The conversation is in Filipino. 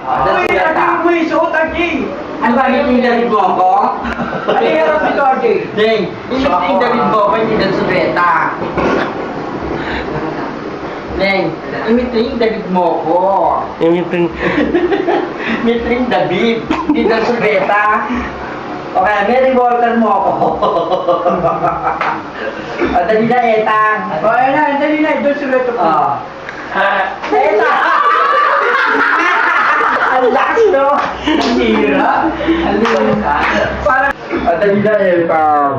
Uy, Arjing mo yung suot, Arjing! Ano ba, meeting David mo ako? Ano yung harap nito, Arjing? Ding, meeting David mo ako, hindi ng Subeta. Ding, meeting David mo ako. Imiting. Meeting David, hindi ng Subeta. Okay, Mary Walter mo ako. O, dali na, Etang. O, ayun na, dali na, doon si Reto po. Etang! Ang lakas, no? Ang hira. Ang hira. Parang... O, dali na, Etang.